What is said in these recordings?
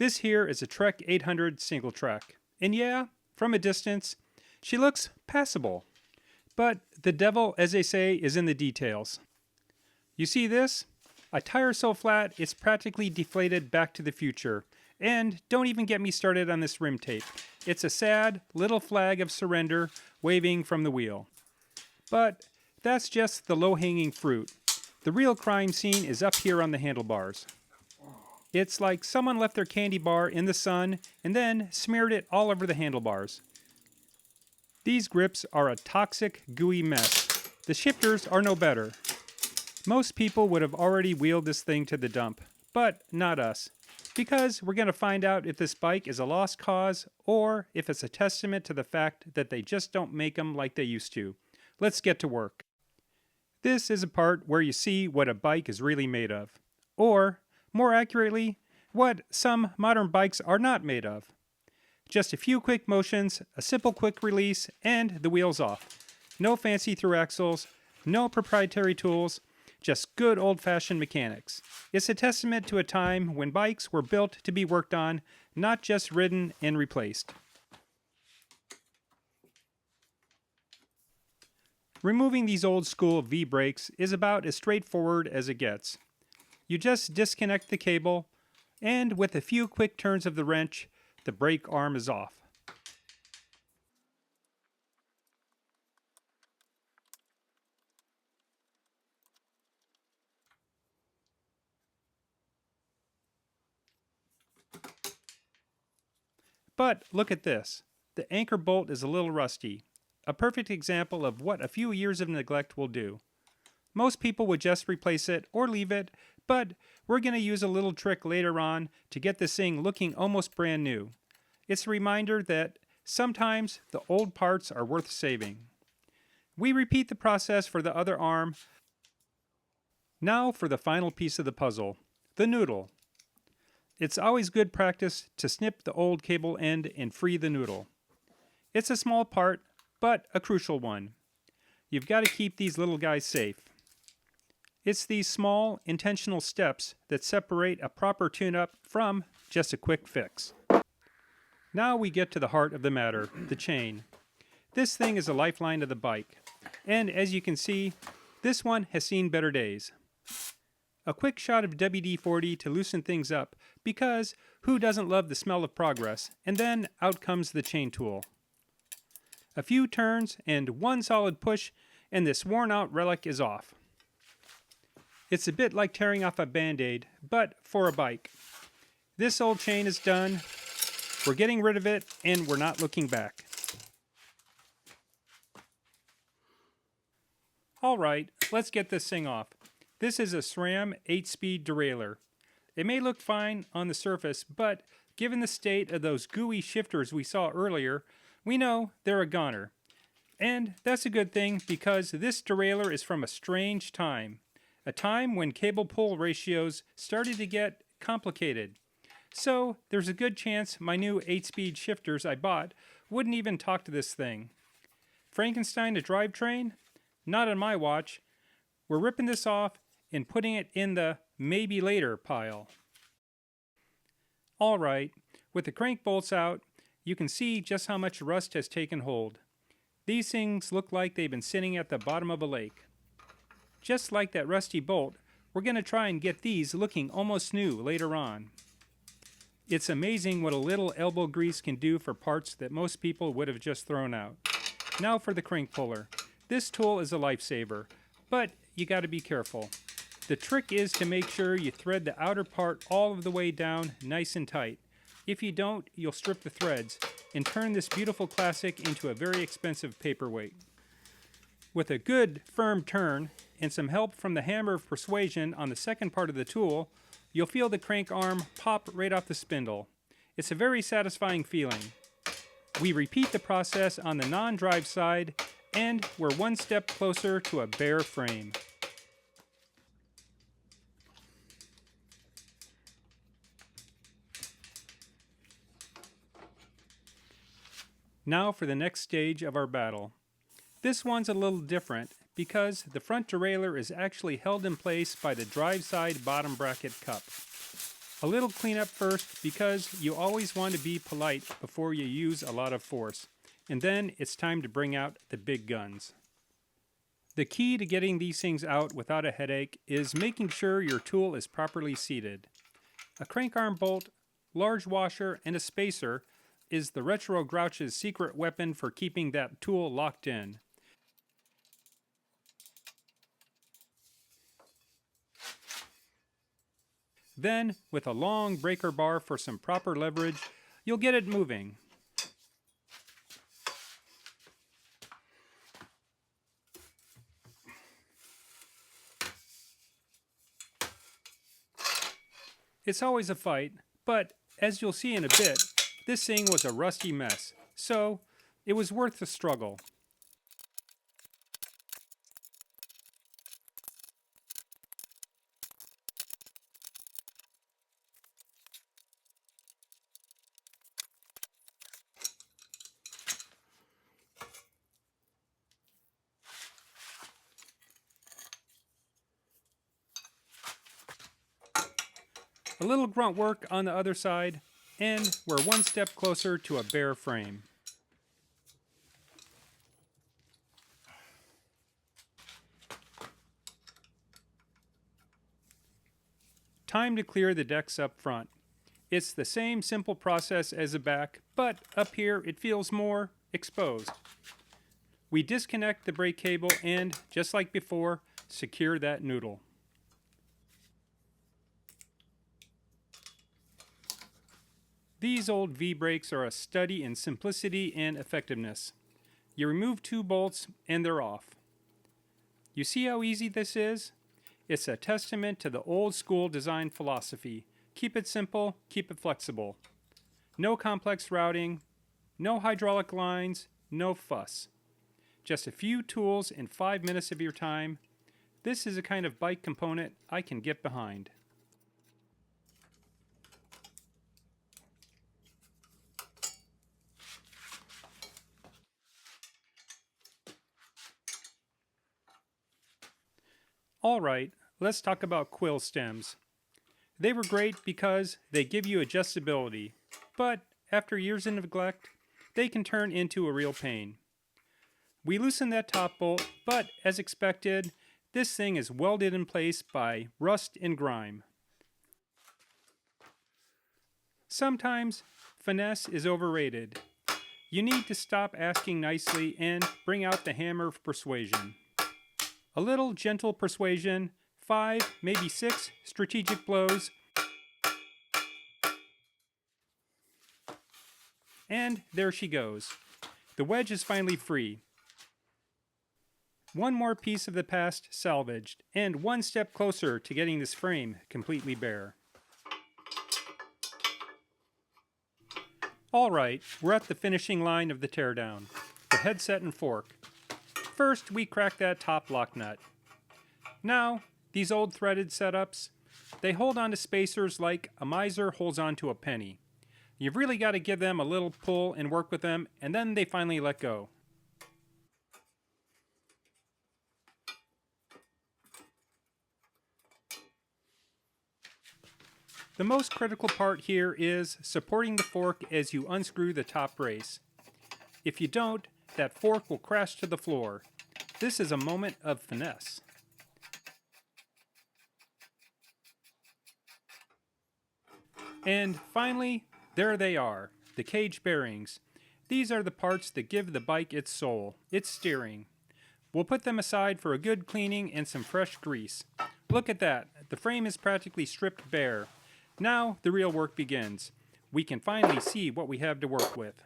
This here is a Trek 800 single track. And yeah, from a distance, she looks passable. But the devil, as they say, is in the details. You see this? A tire so flat it's practically deflated Back to the Future. And don't even get me started on this rim tape. It's a sad little flag of surrender waving from the wheel. But that's just the low-hanging fruit. The real crime scene is up here on the handlebars. It's like someone left their candy bar in the sun and then smeared it all over the handlebars. These grips are a toxic, gooey mess. The shifters are no better. Most people would have already wheeled this thing to the dump, but not us. Because we're going to find out if this bike is a lost cause or if it's a testament to the fact that they just don't make them like they used to. Let's get to work. This is a part where you see what a bike is really made of. Or, more accurately, what some modern bikes are not made of. Just a few quick motions, a simple quick release, and the wheel's off. No fancy through axles, no proprietary tools, just good old-fashioned mechanics. It's a testament to a time when bikes were built to be worked on, not just ridden and replaced. Removing these old-school V-brakes is about as straightforward as it gets. You just disconnect the cable, and with a few quick turns of the wrench, the brake arm is off. But look at this. The anchor bolt is a little rusty. A perfect example of what a few years of neglect will do. Most people would just replace it or leave it, but we're going to use a little trick later on to get this thing looking almost brand new. It's a reminder that sometimes the old parts are worth saving. We repeat the process for the other arm. Now for the final piece of the puzzle, the noodle. It's always good practice to snip the old cable end and free the noodle. It's a small part, but a crucial one. You've got to keep these little guys safe. It's these small, intentional steps that separate a proper tune-up from just a quick fix. Now we get to the heart of the matter, the chain. This thing is a lifeline of the bike. And as you can see, this one has seen better days. A quick shot of WD-40 to loosen things up, because who doesn't love the smell of progress? And then out comes the chain tool. A few turns and one solid push, and this worn-out relic is off. It's a bit like tearing off a Band-Aid, but for a bike. This old chain is done. We're getting rid of it, and we're not looking back. Alright, let's get this thing off. This is a SRAM 8-speed derailleur. It may look fine on the surface, but given the state of those gooey shifters we saw earlier, we know they're a goner. And that's a good thing because this derailleur is from a strange time. A time when cable pull ratios started to get complicated. So there's a good chance my new 8-speed shifters I bought wouldn't even talk to this thing. Frankenstein a drivetrain? Not on my watch. We're ripping this off and putting it in the maybe later pile. Alright, with the crank bolts out, you can see just how much rust has taken hold. These things look like they've been sitting at the bottom of a lake. Just like that rusty bolt, we're going to try and get these looking almost new later on. It's amazing what a little elbow grease can do for parts that most people would have just thrown out. Now for the crank puller. This tool is a lifesaver, but you got to be careful. The trick is to make sure you thread the outer part all of the way down nice and tight. If you don't, you'll strip the threads and turn this beautiful classic into a very expensive paperweight. With a good, firm turn and some help from the hammer of persuasion on the second part of the tool, you'll feel the crank arm pop right off the spindle. It's a very satisfying feeling. We repeat the process on the non-drive side, and we're one step closer to a bare frame. Now for the next stage of our battle. This one's a little different because the front derailleur is actually held in place by the drive side bottom bracket cup. A little cleanup first because you always want to be polite before you use a lot of force. And then it's time to bring out the big guns. The key to getting these things out without a headache is making sure your tool is properly seated. A crank arm bolt, large washer, and a spacer is the Retro Grouch's secret weapon for keeping that tool locked in. Then, with a long breaker bar for some proper leverage, you'll get it moving. It's always a fight, but as you'll see in a bit, this thing was a rusty mess, so it was worth the struggle. A little grunt work on the other side, and we're one step closer to a bare frame. Time to clear the decks up front. It's the same simple process as the back, but up here it feels more exposed. We disconnect the brake cable and, just like before, secure that noodle. These old V-brakes are a study in simplicity and effectiveness. You remove 2 bolts and they're off. You see how easy this is? It's a testament to the old school design philosophy. Keep it simple, keep it flexible. No complex routing, no hydraulic lines, no fuss. Just a few tools in 5 minutes of your time. This is a kind of bike component I can get behind. Alright, let's talk about quill stems. They were great because they give you adjustability, but after years of neglect, they can turn into a real pain. We loosened that top bolt, but as expected, this thing is welded in place by rust and grime. Sometimes finesse is overrated. You need to stop asking nicely and bring out the hammer of persuasion. A little gentle persuasion, 5, maybe 6 strategic blows, and there she goes. The wedge is finally free. One more piece of the past salvaged, and one step closer to getting this frame completely bare. Alright, we're at the finishing line of the teardown. The headset and fork. First, we crack that top lock nut. Now, these old threaded setups, they hold on to spacers like a miser holds on to a penny. You've really got to give them a little pull and work with them, and then they finally let go. The most critical part here is supporting the fork as you unscrew the top brace. If you don't, that fork will crash to the floor. This is a moment of finesse. And finally, there they are, the cage bearings. These are the parts that give the bike its soul, its steering. We'll put them aside for a good cleaning and some fresh grease. Look at that, the frame is practically stripped bare. Now the real work begins. We can finally see what we have to work with.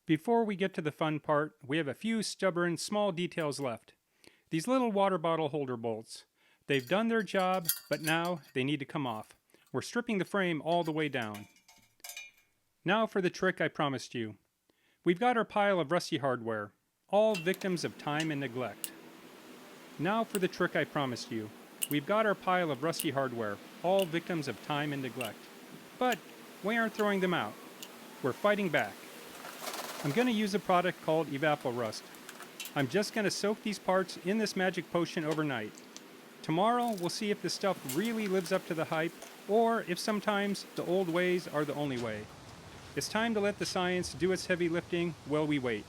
Before we get to the fun part, we have a few stubborn, small details left. These little water bottle holder bolts. They've done their job, but now they need to come off. We're stripping the frame all the way down. Now for the trick I promised you. We've got our pile of rusty hardware, all victims of time and neglect. Now for the trick I promised you. We've got our pile of rusty hardware, all victims of time and neglect. But we aren't throwing them out. We're fighting back. I'm going to use a product called Evaporust. I'm just going to soak these parts in this magic potion overnight. Tomorrow, we'll see if this stuff really lives up to the hype, or if sometimes the old ways are the only way. It's time to let the science do its heavy lifting while we wait.